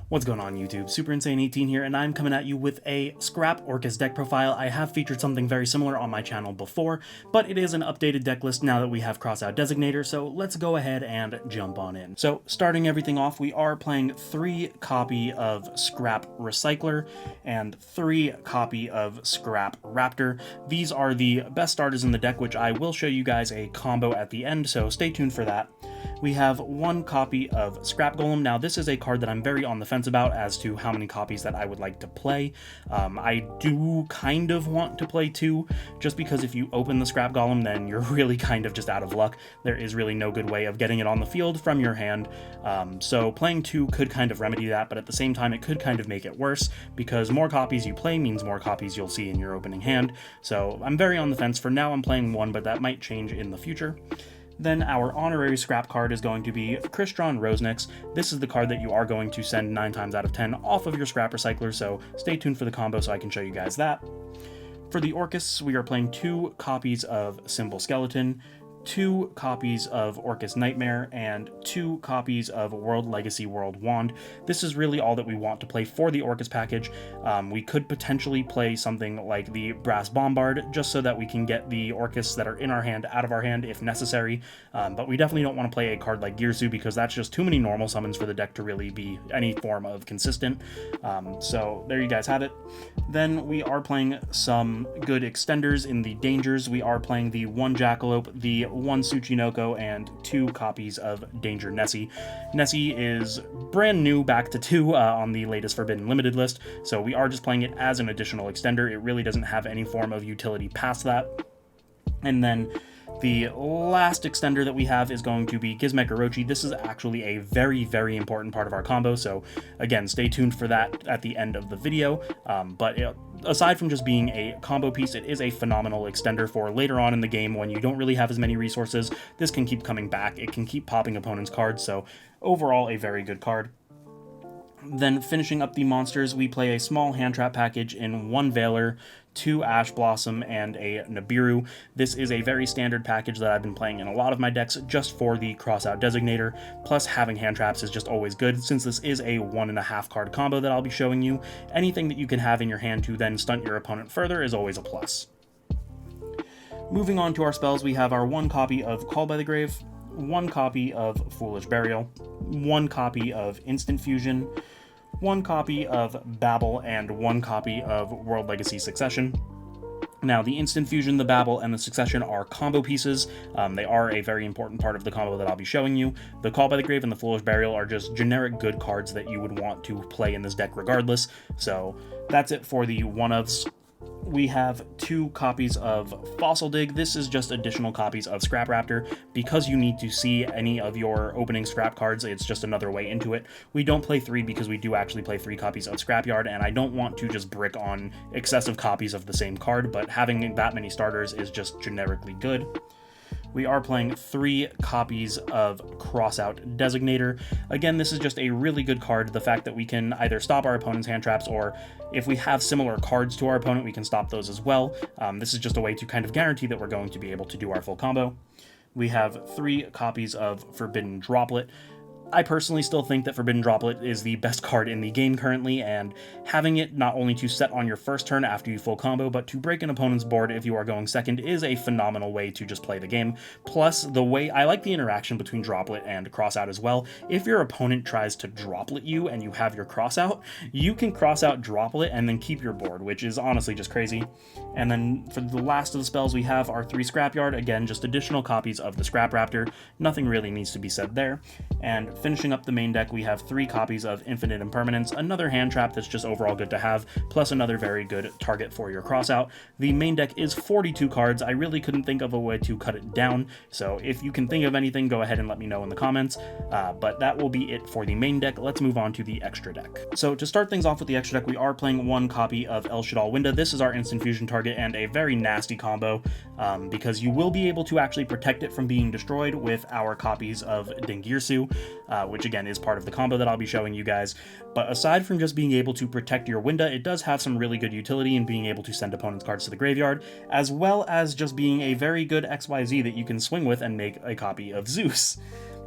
What's going on YouTube? Super Insane 18 here, and I'm coming at you with a scrap Orcust deck profile. I have featured something very similar on my channel before, but it is an updated deck list now that we have Crossout Designator, so let's go ahead and jump on in. So starting everything off, we are playing 3 copy of Scrap Recycler and 3 copy of Scrap Raptor. These are the best starters in the deck, which I will show you guys a combo at the end, so stay tuned for that. We have 1 copy of Scrap Golem. Now this is a card that I'm very on the fence about as to how many copies that I would like to play. I do kind of want to play 2, just because if you open the Scrap Golem, then you're really kind of just out of luck. There is really no good way of getting it on the field from your hand. So playing 2 could kind of remedy that, but at the same time it could kind of make it worse, because more copies you play means more copies you'll see in your opening hand. So I'm very on the fence. For now I'm playing 1, but that might change in the future. Then our honorary scrap card is going to be Crystron Rosenix. This is the card that you are going to send 9 times out of 10 off of your scrap recycler, so stay tuned for the combo so I can show you guys that. For the Orcusts, we are playing 2 copies of Symbol Skeleton, 2 copies of Orcust Nightmare, and 2 copies of World Legacy World Wand. This is really all that we want to play for the Orcust package. We could potentially play something like the Brass Bombard, just so that we can get the Orcusts that are in our hand out of our hand if necessary, but we definitely don't want to play a card like Girsu, because that's just too many normal summons for the deck to really be any form of consistent. So there you guys have it. Then we are playing some good extenders in the Dangers. We are playing the 1 Jackalope, the 1 Tsuchinoko, and 2 copies of Danger Nessie. Nessie is brand new back to 2 on the latest Forbidden Limited list, so we are just playing it as an additional extender. It really doesn't have any form of utility past that. And then the last extender that we have is going to be Gizmek Orochi. This is actually a very, very important part of our combo, so again, stay tuned for that at the end of the video. Aside from just being a combo piece, it is a phenomenal extender for later on in the game when you don't really have as many resources. This can keep coming back, it can keep popping opponents' cards, so overall a very good card. Then finishing up the monsters, we play a small hand trap package in 1 Veiler, 2 Ash Blossom, and a Nibiru. This is a very standard package that I've been playing in a lot of my decks just for the Crossout Designator, plus having hand traps is just always good. Since this is a 1.5 card combo that I'll be showing you, anything that you can have in your hand to then stunt your opponent further is always a plus. Moving on to our spells, we have our 1 copy of Call by the Grave, 1 copy of Foolish Burial, 1 copy of Instant Fusion, 1 copy of Babel, and 1 copy of World Legacy Succession. Now, the Instant Fusion, the Babel, and the Succession are combo pieces. They are a very important part of the combo that I'll be showing you. The Call by the Grave and the Foolish Burial are just generic good cards that you would want to play in this deck regardless. So that's it for the one-ofs. We have 2 copies of Fossil Dig. This is just additional copies of Scrap Raptor. Because you need to see any of your opening scrap cards, it's just another way into it. We don't play 3 because we do actually play 3 copies of Scrapyard, and I don't want to just brick on excessive copies of the same card, but having that many starters is just generically good. We are playing 3 copies of Crossout Designator. Again, this is just a really good card. The fact that we can either stop our opponent's hand traps, or if we have similar cards to our opponent, we can stop those as well. This is just a way to kind of guarantee that we're going to be able to do our full combo. We have 3 copies of Forbidden Droplet. I personally still think that Forbidden Droplet is the best card in the game currently, and having it not only to set on your first turn after you full combo, but to break an opponent's board if you are going second is a phenomenal way to just play the game. Plus, the way I like the interaction between Droplet and Crossout as well. If your opponent tries to Droplet you and you have your Crossout, you can Crossout Droplet and then keep your board, which is honestly just crazy. And then for the last of the spells, we have our 3 Scrapyard. Again, just additional copies of the Scrap Raptor. Nothing really needs to be said there. And finishing up the main deck, we have 3 copies of Infinite Impermanence, another hand trap that's just overall good to have, plus another very good target for your Crossout. The main deck is 42 cards. I really couldn't think of a way to cut it down, so if you can think of anything, go ahead and let me know in the comments. But that will be it for the main deck. Let's move on to the extra deck. So to start things off with the extra deck, we are playing 1 copy of El Shadal Winda. This is our instant fusion target and a very nasty combo, because you will be able to actually protect it from being destroyed with our copies of Dingirsu, which again is part of the combo that I'll be showing you guys. But aside from just being able to protect your Winda, it does have some really good utility in being able to send opponents' cards to the graveyard, as well as just being a very good XYZ that you can swing with and make a copy of Zeus.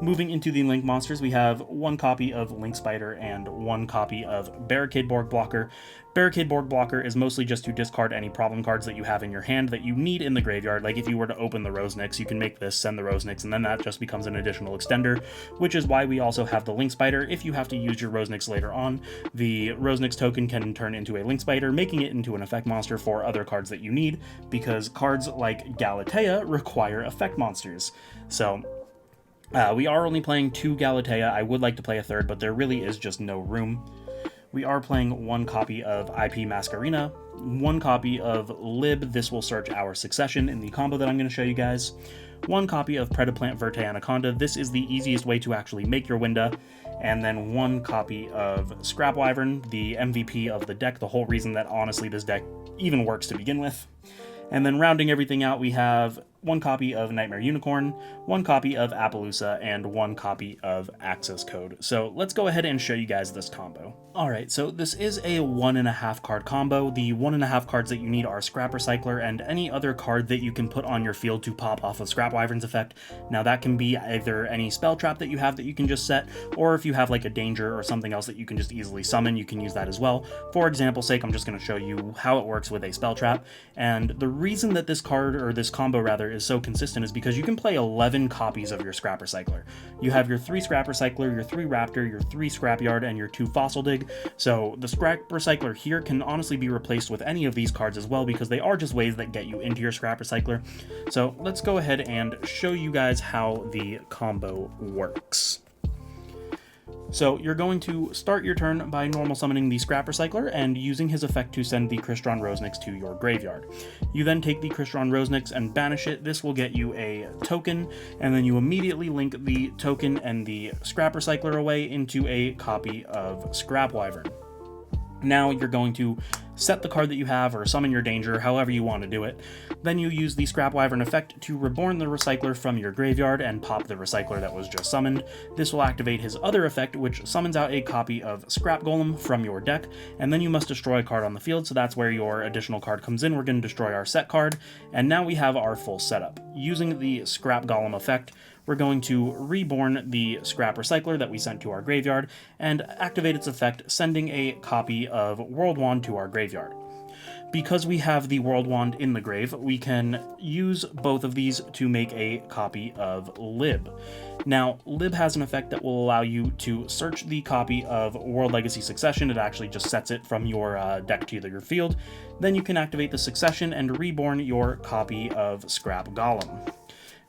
Moving into the Link monsters, we have one copy of Link Spider and one copy of Barricade Borg Blocker. Barricade Borg Blocker is mostly just to discard any problem cards that you have in your hand that you need in the graveyard. Like if you were to open the Rosnix, you can make this, send the Rosnix, and then that just becomes an additional extender, which is why we also have the Link Spider. If you have to use your Rosnix later on, the Rosnix token can turn into a Link Spider, making it into an effect monster for other cards that you need, because cards like Galatea require effect monsters. So we are only playing 2 Galatea. I would like to play a third, but there really is just no room. We are playing one copy of IP Masquerena, one copy of Lib. This will search our succession in the combo that I'm going to show you guys. One copy of Predaplant Verte Anaconda. This is the easiest way to actually make your Winda. And then one copy of Scrap Wyvern, the MVP of the deck, the whole reason that honestly this deck even works to begin with. And then rounding everything out, we have one copy of Nightmare Unicorn, one copy of Appaloosa, and one copy of Access Code. So let's go ahead and show you guys this combo. Alright, so this is a 1.5 card combo. The 1.5 cards that you need are Scrap Recycler and any other card that you can put on your field to pop off of Scrap Wyvern's effect. Now that can be either any spell trap that you have that you can just set, or if you have like a danger or something else that you can just easily summon, you can use that as well. For example's sake, I'm just going to show you how it works with a spell trap. And the reason that this card, or this combo rather, is so consistent is because you can play 11 copies of your Scrap Recycler. You have your 3 Scrap Recycler, your 3 Raptor, your 3 Scrapyard, and your 2 Fossil Dig. So the Scrap Recycler here can honestly be replaced with any of these cards as well, because they are just ways that get you into your Scrap Recycler. So let's go ahead and show you guys how the combo works. So you're going to start your turn by normal summoning the Scrap Recycler and using his effect to send the Crystron Rosnix to your graveyard. You then take the Crystron Rosnix and banish it. This will get you a token, and then you immediately link the token and the Scrap Recycler away into a copy of Scrap Wyvern. Now you're going to set the card that you have or summon your danger, however you want to do it. Then you use the Scrap Wyvern effect to reborn the Recycler from your graveyard and pop the Recycler that was just summoned. This will activate his other effect, which summons out a copy of Scrap Golem from your deck, and then you must destroy a card on the field, so that's where your additional card comes in. We're going to destroy our set card, and now we have our full setup. Using the Scrap Golem effect, we're going to reborn the Scrap Recycler that we sent to our graveyard and activate its effect, sending a copy of World Wand to our graveyard. Because we have the World Wand in the grave, we can use both of these to make a copy of Lib. Now, Lib has an effect that will allow you to search the copy of World Legacy Succession. It actually just sets it from your deck to your field. Then you can activate the Succession and reborn your copy of Scrap Golem.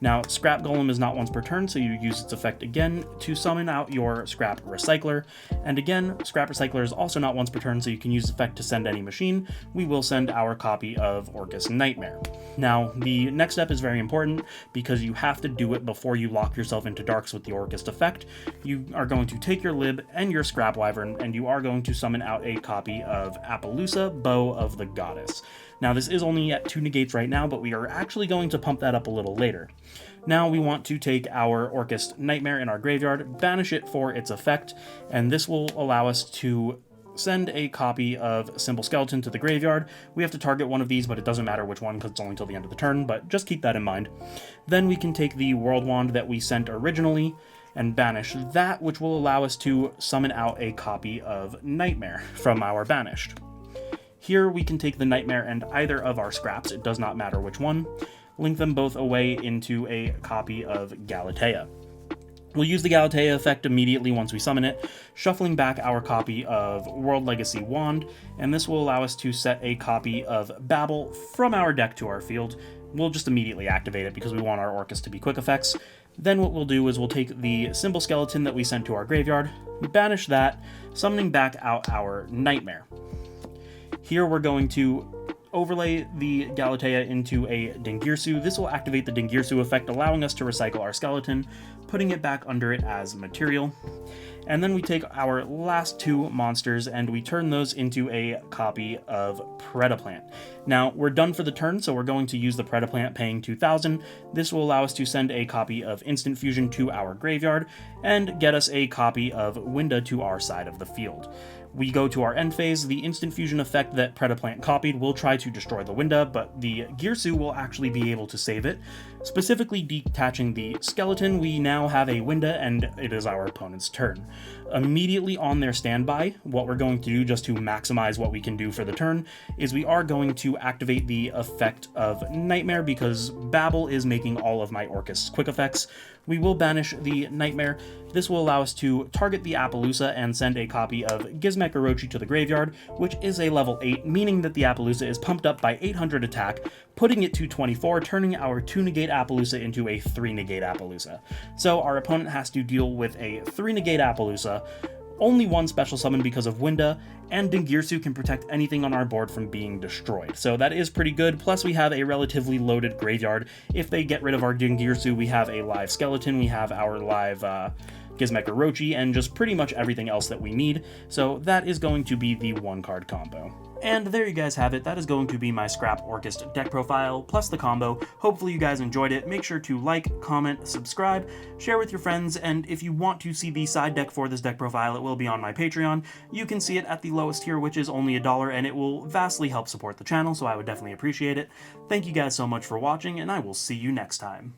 Now, Scrap Golem is not once per turn, so you use its effect again to summon out your Scrap Recycler. And again, Scrap Recycler is also not once per turn, so you can use its effect to send any machine. We will send our copy of Orcust Nightmare. Now, the next step is very important because you have to do it before you lock yourself into darks with the Orcust effect. You are going to take your Lib and your Scrap Wyvern, and you are going to summon out a copy of Appaloosa, Bow of the Goddess. Now, this is only at 2 negates right now, but we are actually going to pump that up a little later. Now we want to take our Orcust Nightmare in our graveyard, banish it for its effect, and this will allow us to send a copy of Simple Skeleton to the graveyard. We have to target one of these, but it doesn't matter which one because it's only until the end of the turn, but just keep that in mind. Then we can take the World Wand that we sent originally and banish that, which will allow us to summon out a copy of Nightmare from our banished. Here we can take the Nightmare and either of our scraps, it does not matter which one, link them both away into a copy of Galatea. We'll use the Galatea effect immediately once we summon it, shuffling back our copy of World Legacy Wand, and this will allow us to set a copy of Babel from our deck to our field. We'll just immediately activate it because we want our Orcust to be quick effects. Then what we'll do is we'll take the Simple Skeleton that we sent to our graveyard, banish that, summoning back out our Nightmare. Here we're going to overlay the Galatea into a Dingirsu. This will activate the Dingirsu effect, allowing us to recycle our skeleton, putting it back under it as material. And then we take our last 2 monsters and we turn those into a copy of Predaplant. Now, we're done for the turn, so we're going to use the Predaplant, paying 2,000. This will allow us to send a copy of Instant Fusion to our graveyard and get us a copy of Winda to our side of the field. We go to our end phase. The instant fusion effect that Predaplant copied will try to destroy the Winda, but the Girsu will actually be able to save it. Specifically detaching the skeleton, we now have a Winda, and it is our opponent's turn. Immediately on their standby, what we're going to do just to maximize what we can do for the turn is we are going to activate the effect of Nightmare because Babel is making all of my Orcust's quick effects. We will banish the Nightmare. This will allow us to target the Appaloosa and send a copy of Gizmek Orochi to the graveyard, which is a level 8, meaning that the Appaloosa is pumped up by 800 attack, putting it to 24, turning our 2-negate Appaloosa into a 3-negate Appaloosa. So our opponent has to deal with a 3-negate Appaloosa, only one special summon because of Winda, and Dingirsu can protect anything on our board from being destroyed. So that is pretty good, plus we have a relatively loaded graveyard. If they get rid of our Dingirsu, we have a live skeleton, we have our live Gizmek Orochi, and just pretty much everything else that we need. So that is going to be the 1-card combo. And there you guys have it. That is going to be my Scrap Orcust deck profile, plus the combo. Hopefully you guys enjoyed it. Make sure to like, comment, subscribe, share with your friends, and if you want to see the side deck for this deck profile, it will be on my Patreon. You can see it at the lowest tier, which is only $1, and it will vastly help support the channel, so I would definitely appreciate it. Thank you guys so much for watching, and I will see you next time.